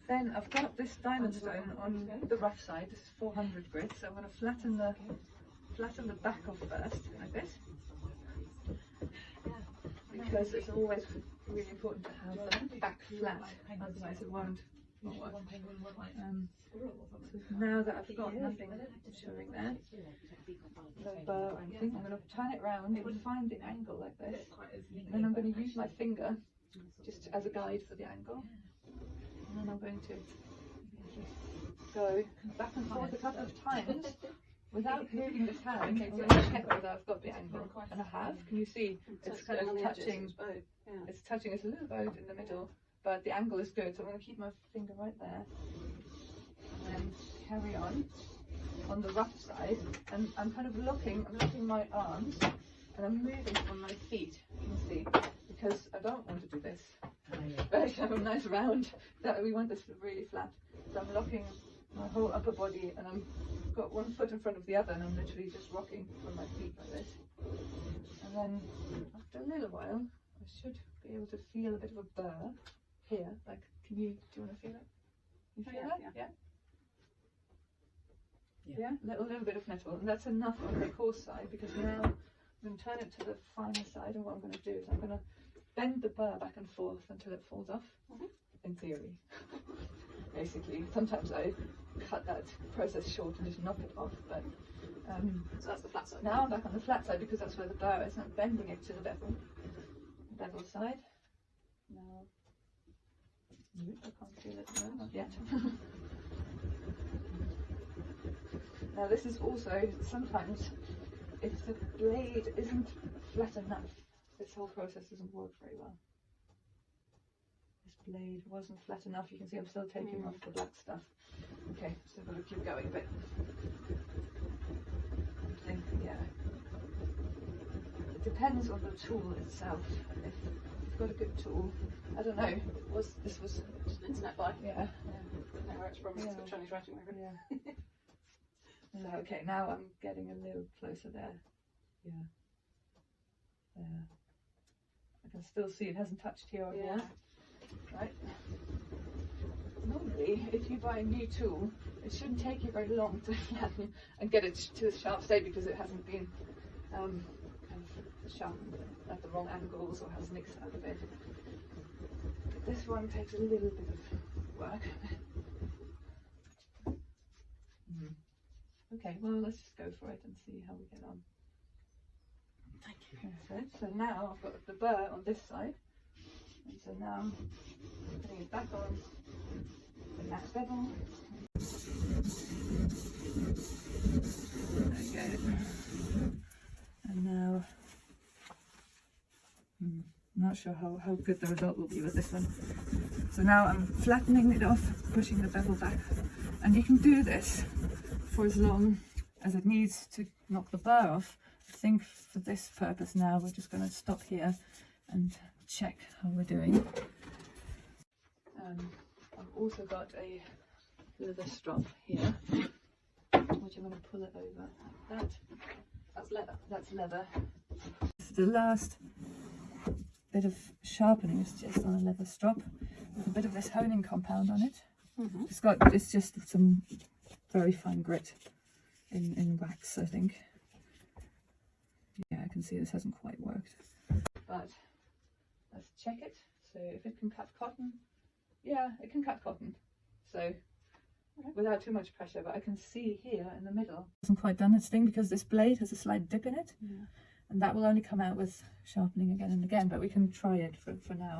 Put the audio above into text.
Then I've got this diamond stone on the rough side. This is 400 grit, so I'm going to flatten the back off first, like this, because it's always really important to have the back flat, otherwise it won't work. So now that I've got nothing showing there, no burr or anything, I'm going to turn it round and find the angle like this. And then I'm going to use my finger just as a guide for the angle. And then I'm going to just go back and forth a couple of times without moving this hand. I'm going to check whether I've got the angle. And I have. Can you see? It's kind of touching. It's touching. It's a little bowed in the middle, but the angle is good. So I'm going to keep my finger right there and then carry on the rough side. And I'm kind of looking my arms, and I'm moving from my feet. You can see, because I don't want to do this. Very kind of nice round. That we want this really flat. So I'm locking my whole upper body, and I've got one foot in front of the other, and I'm literally just rocking from my feet like this. And then after a little while, I should be able to feel a bit of a burr here. Like, do you want to feel it? You feel that? Yeah. Yeah, a little bit of metal, and that's enough on the coarse side, because now I'm going to turn it to the finer side, and what I'm going to do is I'm going to bend the burr back and forth until it falls off, in theory. Basically, sometimes I cut that process short and just knock it off, but so that's the flat side. now I'm back on the flat side because that's where the burr is. I'm bending it to the bevel side. Now, I can't feel it, no, not yet. Now this is also, sometimes, if the blade isn't flat enough, this whole process doesn't work very well. This blade wasn't flat enough. You can see I'm still taking off the black stuff. Okay, so I've got to keep going a bit. I think, yeah. It depends on the tool itself. If you've got a good tool, I don't know. This was Just an internet buy. Yeah. Don't know where it's from. It's got Chinese writing over it. Yeah. Okay, now I'm getting a little closer there. Yeah. There. I can still see it hasn't touched here or here. Right. Normally, if you buy a new tool, it shouldn't take you very long to flatten and get it to a sharp state, because it hasn't been kind of sharpened at the wrong angles or has nicked out of it. But this one takes a little bit of work. Okay, well, let's just go for it and see how we get on. Thank you. So now I've got the burr on this side, and so now I'm putting it back on the matte bevel. Okay, and now I'm not sure how good the result will be with this one. So now I'm flattening it off, pushing the bevel back, and you can do this for as long as it needs to knock the burr off. I think for this purpose now we're just going to stop here and check how we're doing. I've also got a leather strop here, which I'm going to pull it over like that. That's leather. That's leather. The last bit of sharpening is just on a leather strop with a bit of this honing compound on it. It's just some very fine grit in wax, I think. Yeah, I can see this hasn't quite worked. But let's check it. So if it can cut cotton, yeah, it can cut cotton. So without too much pressure, but I can see here in the middle, it hasn't quite done its thing because this blade has a slight dip in it. And that will only come out with sharpening again and again, but we can try it for now.